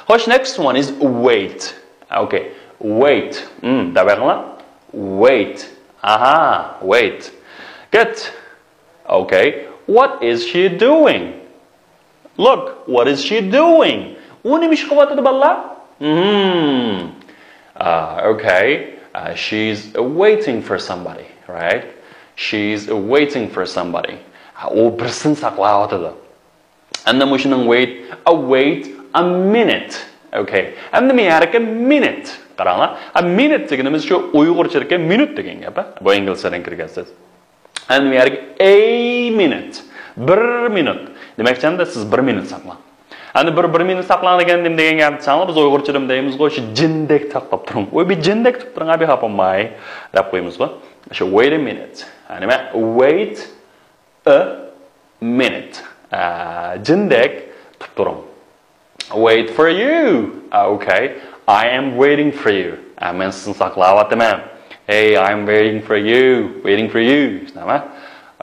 Xo'sh, next one is wait. Okay, wait. Wait. Aha, wait. Good. Okay, what is she doing? Look, what is she doing? Uni mish qilyapti balla? Okay, she's waiting for somebody, right? She's waiting for somebody. U birsin saqlayapti. And then mushuning wait a minute. Okay. And then men a minute. Qaranglar. A minute deganimiz shu Uyg'urchalikka minut degan gap. Bu inglizchadan kirgansiz. And men a minute. 1 minut. Demakchanda siz 1 minut saqlang. Endi 1 minut saqlang degan gapni sanlar biz Uyg'urchada deymiz-ku, shu jindek taqlab turing. Oy bir jindek tutib turing, abi hapamay deb qo'yamiz-ku. Shu wait a minute. Nima? Wait a minute. Jindek tutib turing. Wait for you. Okay. I am waiting for you. Men sizni saqlayapman. Hey, I'm waiting for you. Waiting for you.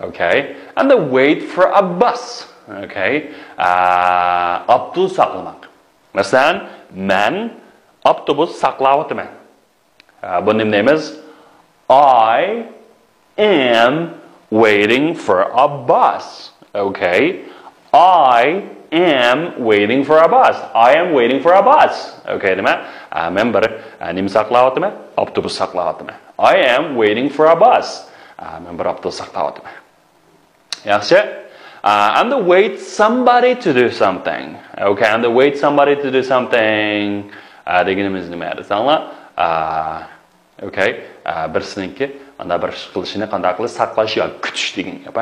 Okay. And the wait for a bus. Okay. Avtobus saqlamak. Masalan, men avtobus saqlayapman. Buni neyimiz? I am waiting for a bus. Okay. I am waiting for a bus. I am waiting for a bus. Okay, men nim saqlayapman, avtobus saqlayapman. I am waiting for a bus. Men bir avtobus saqlayapman. Yaxshi. And the wait somebody to do something. Okay, and the wait somebody to do something. Deganimiz nima edi? Sanlar. Okay, birsiniki anda bir ish qilishini qanday qilib saqlash yoki kutish degan gap.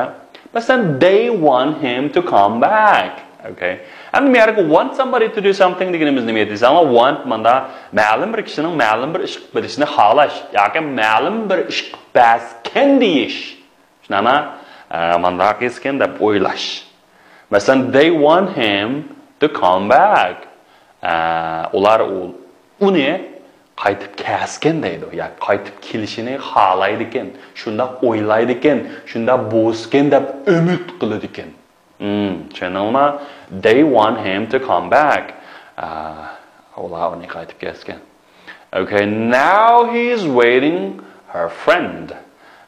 Masalan, they want him to come back. Okay. And we want somebody to do something deganimiz nima edi? Sanlar want manda ma'lum bir kishining ma'lum bir ish qilishini xohlash yoki ma'lum bir ish qilmasken deyish. Shunama manda qilsken deb o'ylash. Masalan, they want him to come back. Ular uni qaytib kelsin deydi. Yoki qaytib kelishini xohlaydi ekan, shunda o'ylaydi ekan, shunda bo'sken deb umid qiladi ekan. Channelma, they want him to come back. Ular uni qaytib kelsin. Okay, now he's waiting her friend.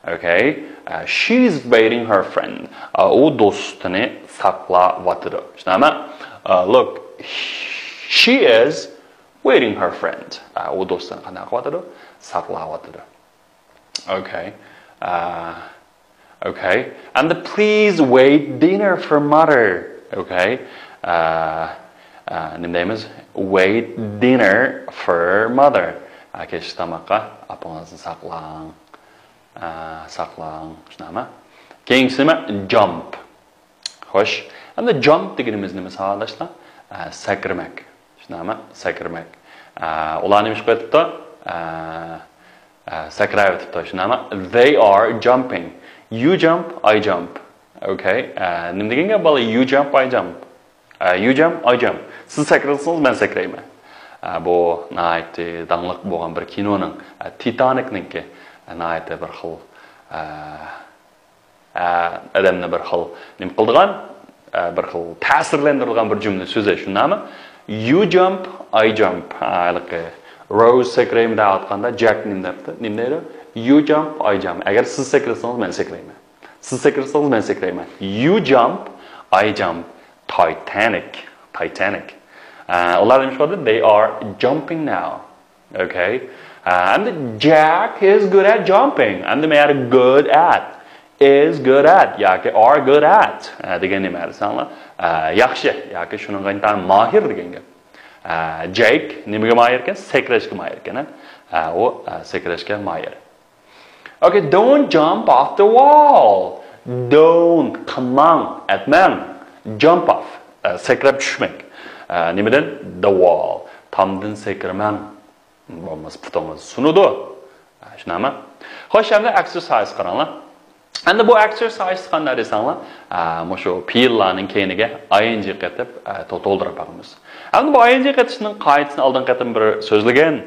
Okay, she's waiting her friend. O do'stini saqlayapti. Shunami? Look, she is waiting her friend. O do'stini qanday qilyapti? Saqlayapti. Okay. Okay. And please wait dinner for mother. Okay. Nima deymiz? Wait dinner for mother. Kesh tamoqqa apongizni saqlang. Saqlang. Shunami? Keyingisi nima? Jump. Xo'sh. And the jump deganimiz nima savolashlar? Sakramak. Shunami? Sakramak. Ular nima ish qilyapti? Sakrayapti. Shunami? They are jumping. You jump, I jump. Okay. Nima deganga bola? You jump, I jump. You jump, I jump. Siz sakraysangiz, men sakrayman. Bu naytı danlıq bo'lgan bir kinoning Titanic'ninki naytı bir xil adamni bir xil nima qildigan bir xil ta'sirlantirilgan bir jumla so'zi shundami? You jump, I jump. Rose sakrayman deb aytganda Jack nima debdi? Nima deydi? You jump, I jump. Agar siz sakrasangiz, men sakrayman. Siz sakrasangiz, men sakrayman. You jump, I jump. Titanic. They are jumping now. Okay. And Jack is good at jumping. And they are good at. Is good at. Yoki are good at. Degan nima sanlar? Yaxshi. Yoki shuning qanday mahir degan gap. Jake nimaga mahir ekan? Sakrashga mahir ekan. U sakrashga mahir. Okay, don't jump off the wall. Don't come on at man. Jump off. Sakrab tushmak. Nimadan? The wall. Tomdan sakraman. Bo'lmas putongiz sunudu. Shunami? Xo'sh, endi exercise qaranglar. Endi bu exercise qanday desanglar, shu fe'llarning keyiniga ing qatib to'ldirib qo'yamiz. Endi bu ing qatishning qoidasini oldin qatim bir so'zlagan.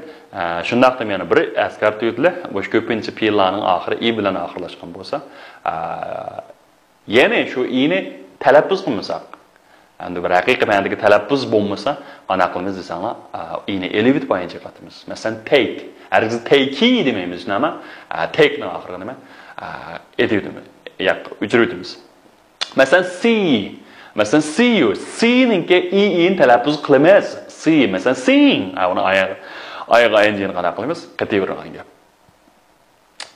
Shundaqda yana bir askartiyatli, bu ko'pincha fe'llarning oxiri i bilan oxirlashgan bo'lsa, yana shu i'ni talaffuz qilmasak, Endi bir haqiqiy ma'nodagi talaffuz bo'lmasa, qana qilamiz desanglar, ini elevit boyunca qatimiz. Masalan, take. Hargiz takey demaymiz, nima? Take nima oxirgi nima? Editimiz. Yo'q, o'chiramiz. Masalan, see. Masalan, see you. See ninki in talaffuz qilamiz. See, masalan, sing. Uni oyog'i ayinjini qana qilamiz? Qativeranga.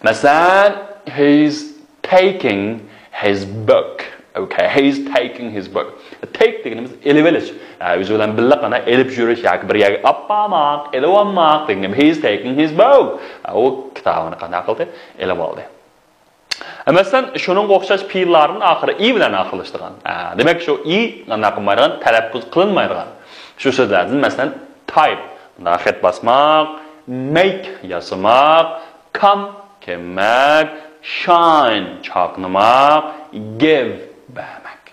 Masalan, he's taking his book. Okay, he's taking his book. Take deganimiz elib olish. O'zi bilan birga qana elib yurish yoki bir yerga oppamoq, elib olmoq deganim. He's taking his book. U kitobini qana qildi? Elib oldi. Masalan, shuning o'xshash fe'llarning oxiri i bilan oxirlashtirgan. Demak, shu i qana qilmaydigan, talaffuz qilinmaydigan. Shu so'zlardan masalan, type, xat basmoq, make yasamoq, come kelmak, shine chaqnamoq, give bermek.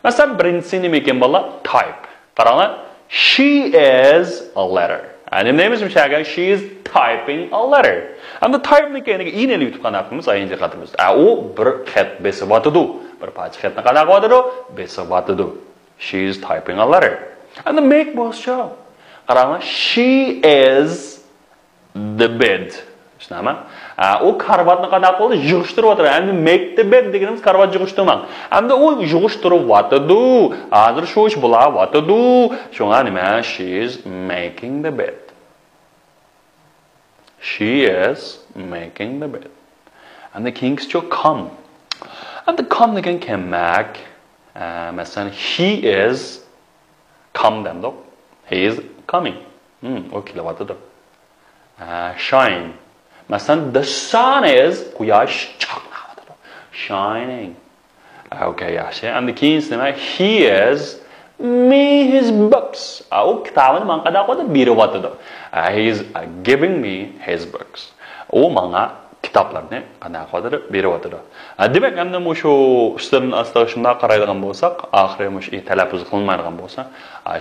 Mesela birincisi nima ekan bola? Type. Qaranglar, she is a letter. Yani neymiş bir şey? She is typing a letter. Ama type ne ki? İğneli YouTube kanalımız ayınca katımız. O bir xat besib atıdı. Bir parça xatni qanaqa atıdı? Besib atıdı. She is typing a letter. And the make both show. Qaranglar, she is the bed. Şunama? O karvatni qanaqa qildi? Yig'ishtirib o'tir. Endi make the bed deganimiz karvat yig'ishtirmoq. Endi u yig'ishtirib o'tirdi. Hozir shu ish bo'lib o'tirdi. Shunga nima? She is making the bed. She is making the bed. And the kings to come. And the come degan kelmak. Masalan, he is come demdi. He is coming. O kelib o'tirdi. Shine. Masalan, the sun is quyosh chaqnayotdi. Shining. Okay, yaxshi. And the keyingi nima? He is me his books. U kitobini men qanday qilib beryapti. He is giving me his books. U menga kitoblarni qanday qilib beryapti. Demak, endi shu ishlarning aslida shunday qaraydigan bo'lsak, oxiri mush talaffuz qilmaydigan bo'lsa,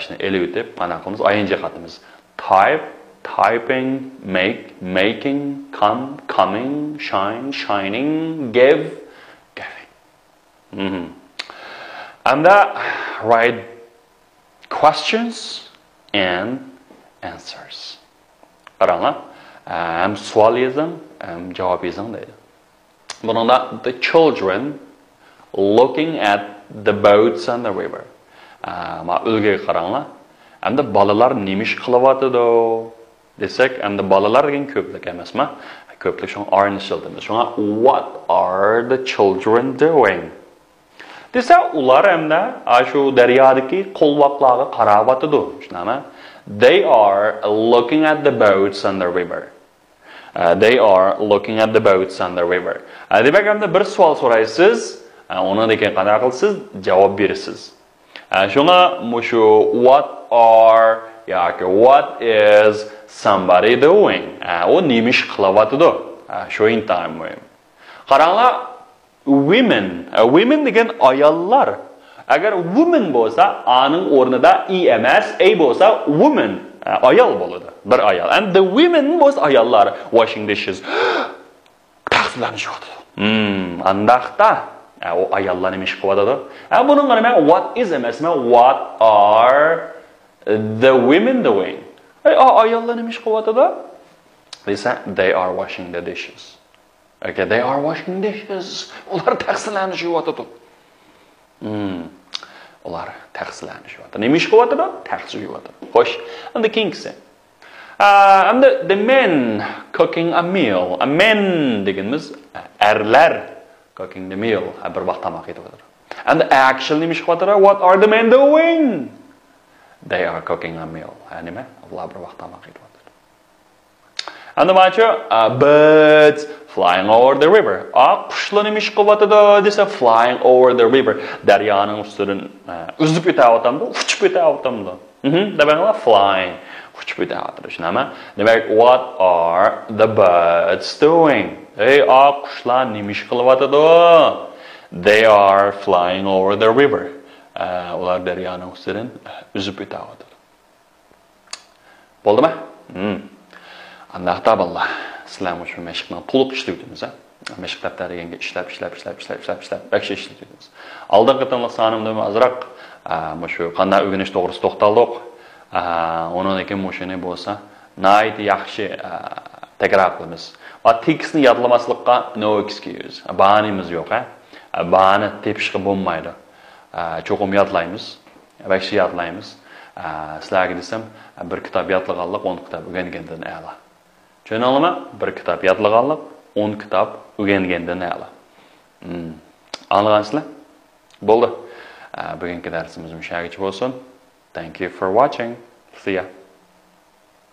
shuni elib o'tib, qanday qilamiz? Ayinchi xatimiz. Type, typing, make, making, come, coming, shine, shining, give, giving. And write questions and answers. Qaranglar, ham savol yozing, ham javob yozing deydi. Buningda the children looking at the boats on the river. Ma o'lgaga qaranglar. Hamda bolalar nima ish qilyapti desak, hamda bolalar degan ko'plik emasmi? Ko'plik shunga are-ni ishlatamiz. Shunga what are the children doing? Desa, ular hamda shu daryodagi qo'lvoqlarga qarayapti. Shunami? They are looking at the boats on the river. They are looking at the boats on the river. Demak, hamda bir savol so'raysiz, uni degan qanday qilsiz? Javob berasiz. Shunga mushu what are yoki what is somebody doing? O nima ish qilyapti? Shu intayin muhim. Qaranglar, women degan ayollar. Agar woman bo'lsa, aning o'rnida e emas, a bo'lsa woman, ayol bo'ladi. Bir ayol. And the women bo'lsa ayollar washing dishes. Taqsirlanishyapti. Andaqda o ayollar nima ish qilyapti? Buning nima? What is emasmi? What are the women doing? Ayollar nima ish qilyapti? They are washing the dishes. Okay, they are washing dishes. Ular taqsirlanishyapti. Ular taqsirlanishyapti. Nima ish qilyapti? Taqsirlanishyapti. Xo'sh, and the king said, and the men cooking a meal. A men deganimiz erlar cooking the meal. Bir vaqt tamoq yetyapti. And actually nima ish qilyapti? What are the men doing? They are cooking a meal. Nima? Ular bir vaqt tamoq yetyapti. And the birds flying over the river. Qushlar nima ish qilyapti? Desa flying over the river. Daryoning ustidan uzib o'tayotganda, uchib o'tayotganda. Demaklar flying, uchib o'tayotdi. Shunami? Demak, what are the birds doing? Qushlar nima ish qilyapti? They are flying over the river. Ular daryoning ustidan uzib o'tayotdi. Bo'ldimi? Andaqda billah. Sizlar shu mashqni to'liq ishlayapmiz. Meşq dəftəri işləb bəkşə işləyəcəyik. Aldıq qıtımlıq sanımda azraq şu qanday öyrəniş doğrusu toxtaldıq. Onun ekin məşini bolsa, nəhayət yaxşı təkrar qılımız. Və tekstni yadlamaslıqqa no excuse. Bahanemiz yox, bahane tepişqi bulmaydı. Çoxum yadlayımız, bəkşə yadlayımız. Sizlərə desəm, bir kitab yadlığanlıq, 10 kitab öyrəngəndən əla. Çön alımı, bir kitab yadlığanlıq, 10 kitab öyrəngəndən əla. Anlığansızlar? Boldu. Bugünkü dərsimiz müşahici olsun. Thank you for watching. See ya.